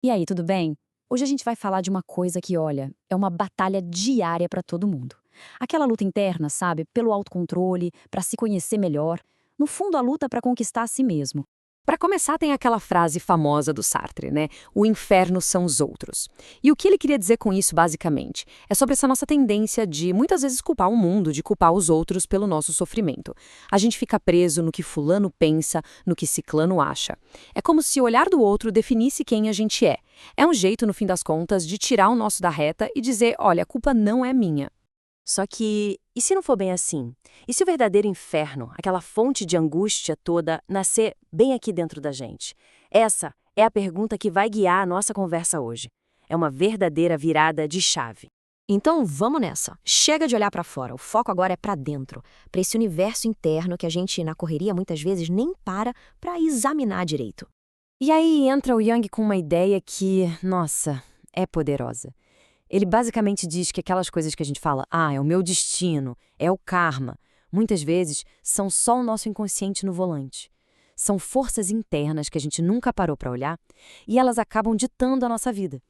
E aí, tudo bem? Hoje a gente vai falar de uma coisa que, olha, é uma batalha diária para todo mundo. Aquela luta interna, sabe? Pelo autocontrole, para se conhecer melhor. No fundo, a luta para conquistar a si mesmo. Para começar, tem aquela frase famosa do Sartre, né? O inferno são os outros. E o que ele queria dizer com isso, basicamente? É sobre essa nossa tendência de muitas vezes culpar o mundo, de culpar os outros pelo nosso sofrimento. A gente fica preso no que fulano pensa, no que ciclano acha. É como se o olhar do outro definisse quem a gente é. É um jeito, no fim das contas, de tirar o nosso da reta e dizer, olha, a culpa não é minha. Só que, e se não for bem assim? E se o verdadeiro inferno, aquela fonte de angústia toda, nascer bem aqui dentro da gente? Essa é a pergunta que vai guiar a nossa conversa hoje. É uma verdadeira virada de chave. Então vamos nessa. Chega de olhar pra fora. O foco agora é pra dentro, pra esse universo interno que a gente na correria muitas vezes nem para examinar direito. E aí entra o Jung com uma ideia que, nossa, é poderosa. Ele basicamente diz que aquelas coisas que a gente fala, é o meu destino, é o karma, muitas vezes são só o nosso inconsciente no volante. São forças internas que a gente nunca parou para olhar e elas acabam ditando a nossa vida.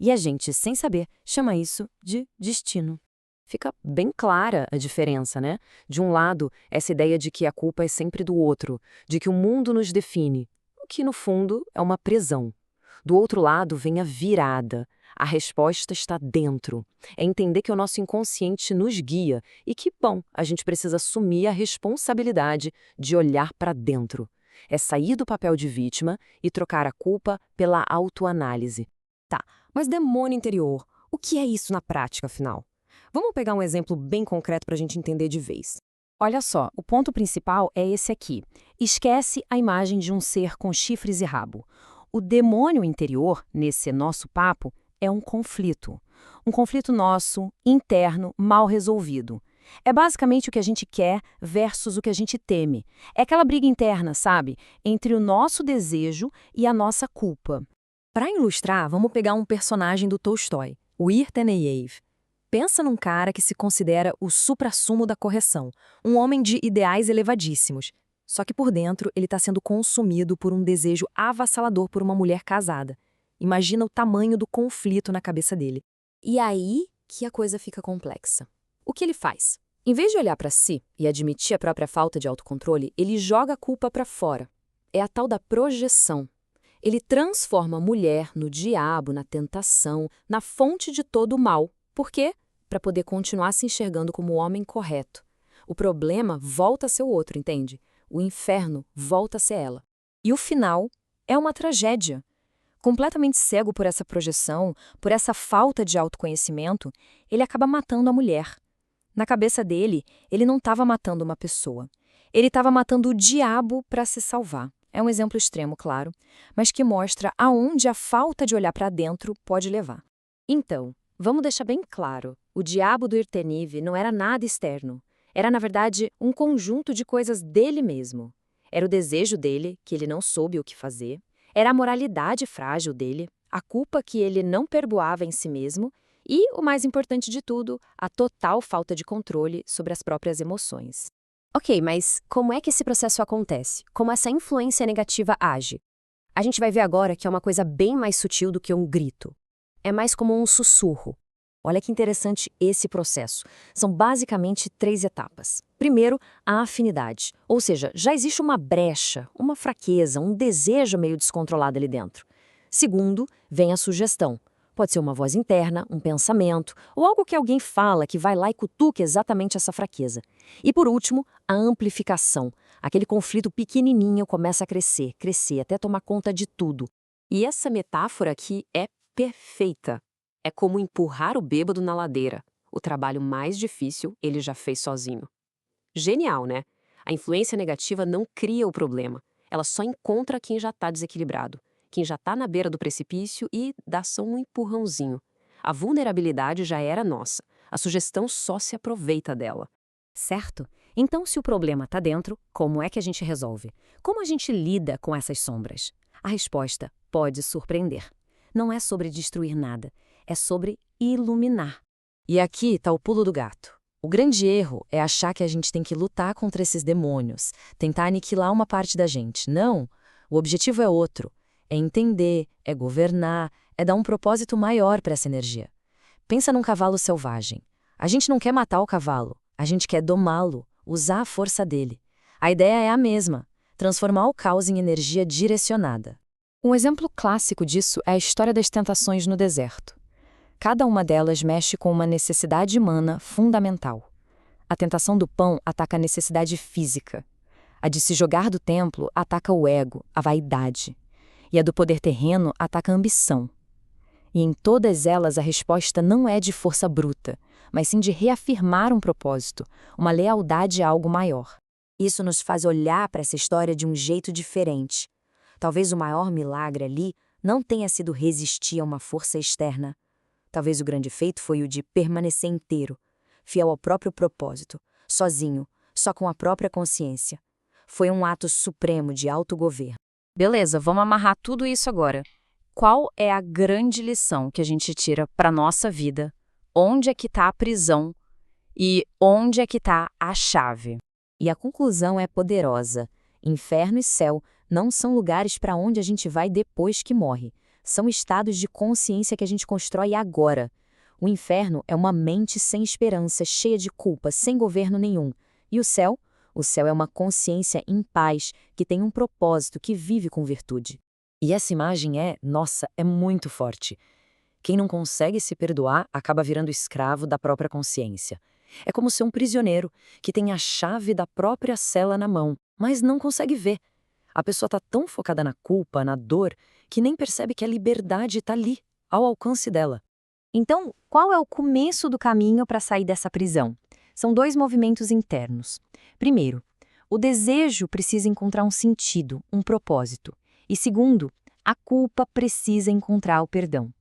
E a gente, sem saber, chama isso de destino. Fica bem clara a diferença, né? De um lado, essa ideia de que a culpa é sempre do outro, de que o mundo nos define, o que no fundo é uma prisão. Do outro lado vem a virada. A resposta está dentro. É entender que o nosso inconsciente nos guia e que, bom, a gente precisa assumir a responsabilidade de olhar para dentro. É sair do papel de vítima e trocar a culpa pela autoanálise. Tá, mas demônio interior, o que é isso na prática, afinal? Vamos pegar um exemplo bem concreto para a gente entender de vez. Olha só, o ponto principal é esse aqui. Esquece a imagem de um ser com chifres e rabo. O demônio interior, nesse nosso papo, é um conflito. Um conflito nosso, interno, mal resolvido. É basicamente o que a gente quer versus o que a gente teme. É aquela briga interna, sabe? Entre o nosso desejo e a nossa culpa. Para ilustrar, vamos pegar um personagem do Tolstói, o Irteneiev. Pensa num cara que se considera o suprassumo da correção, um homem de ideais elevadíssimos. Só que por dentro ele está sendo consumido por um desejo avassalador por uma mulher casada. Imagina o tamanho do conflito na cabeça dele. E aí que a coisa fica complexa. O que ele faz? Em vez de olhar para si e admitir a própria falta de autocontrole, ele joga a culpa para fora. É a tal da projeção. Ele transforma a mulher no diabo, na tentação, na fonte de todo o mal. Por quê? Para poder continuar se enxergando como o homem correto. O problema volta a ser o outro, entende? O inferno volta a ser ela. E o final é uma tragédia. Completamente cego por essa projeção, por essa falta de autoconhecimento, ele acaba matando a mulher. Na cabeça dele, ele não estava matando uma pessoa. Ele estava matando o diabo para se salvar. É um exemplo extremo, claro, mas que mostra aonde a falta de olhar para dentro pode levar. Então, vamos deixar bem claro, o diabo do Irtenive não era nada externo. Era, na verdade, um conjunto de coisas dele mesmo. Era o desejo dele, que ele não soube o que fazer. Era a moralidade frágil dele, a culpa que ele não perdoava em si mesmo e, o mais importante de tudo, a total falta de controle sobre as próprias emoções. Ok, mas como é que esse processo acontece? Como essa influência negativa age? A gente vai ver agora que é uma coisa bem mais sutil do que um grito. É mais como um sussurro. Olha que interessante esse processo. São basicamente 3 etapas. Primeiro, a afinidade. Ou seja, já existe uma brecha, uma fraqueza, um desejo meio descontrolado ali dentro. Segundo, vem a sugestão. Pode ser uma voz interna, um pensamento, ou algo que alguém fala que vai lá e cutuca exatamente essa fraqueza. E por último, a amplificação. Aquele conflito pequenininho começa a crescer, até tomar conta de tudo. E essa metáfora aqui é perfeita. É como empurrar o bêbado na ladeira. O trabalho mais difícil ele já fez sozinho. Genial, né? A influência negativa não cria o problema. Ela só encontra quem já está desequilibrado, quem já está na beira do precipício e dá só um empurrãozinho. A vulnerabilidade já era nossa. A sugestão só se aproveita dela. Certo? Então, se o problema está dentro, como é que a gente resolve? Como a gente lida com essas sombras? A resposta pode surpreender. Não é sobre destruir nada. É sobre iluminar. E aqui está o pulo do gato. O grande erro é achar que a gente tem que lutar contra esses demônios, tentar aniquilar uma parte da gente. Não! O objetivo é outro. é entender, é governar, é dar um propósito maior para essa energia. Pensa num cavalo selvagem. A gente não quer matar o cavalo, a gente quer domá-lo, usar a força dele. A ideia é a mesma, transformar o caos em energia direcionada. Um exemplo clássico disso é a história das tentações no deserto. Cada uma delas mexe com uma necessidade humana fundamental. A tentação do pão ataca a necessidade física. A de se jogar do templo ataca o ego, a vaidade. E a do poder terreno ataca a ambição. E em todas elas a resposta não é de força bruta, mas sim de reafirmar um propósito, uma lealdade a algo maior. Isso nos faz olhar para essa história de um jeito diferente. Talvez o maior milagre ali não tenha sido resistir a uma força externa. Talvez o grande feito foi o de permanecer inteiro, fiel ao próprio propósito, sozinho, só com a própria consciência. Foi um ato supremo de autogoverno. Beleza, vamos amarrar tudo isso agora. Qual é a grande lição que a gente tira para a nossa vida? Onde é que está a prisão? E onde é que está a chave? E a conclusão é poderosa. Inferno e céu não são lugares para onde a gente vai depois que morre. São estados de consciência que a gente constrói agora. O inferno é uma mente sem esperança, cheia de culpa, sem governo nenhum. E o céu? O céu é uma consciência em paz, que tem um propósito, que vive com virtude. E essa imagem é muito forte. Quem não consegue se perdoar acaba virando escravo da própria consciência. É como ser um prisioneiro que tem a chave da própria cela na mão, mas não consegue ver. A pessoa está tão focada na culpa, na dor, que nem percebe que a liberdade está ali, ao alcance dela. Então, qual é o começo do caminho para sair dessa prisão? São 2 movimentos internos. Primeiro, o desejo precisa encontrar um sentido, um propósito. E segundo, a culpa precisa encontrar o perdão.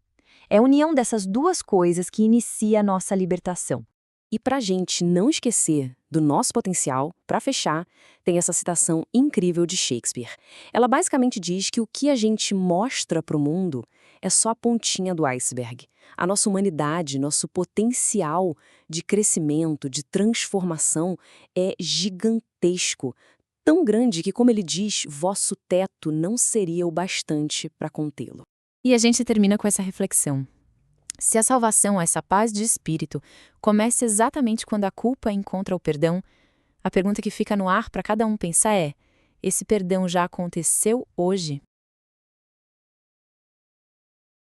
É a união dessas 2 coisas que inicia a nossa libertação. E para a gente não esquecer do nosso potencial, para fechar, tem essa citação incrível de Shakespeare. Ela basicamente diz que o que a gente mostra para o mundo é só a pontinha do iceberg. A nossa humanidade, nosso potencial de crescimento, de transformação é gigantesco. Tão grande que, como ele diz, vosso teto não seria o bastante para contê-lo. E a gente termina com essa reflexão. Se a salvação, essa paz de espírito, começa exatamente quando a culpa encontra o perdão, a pergunta que fica no ar para cada um pensar é: esse perdão já aconteceu hoje?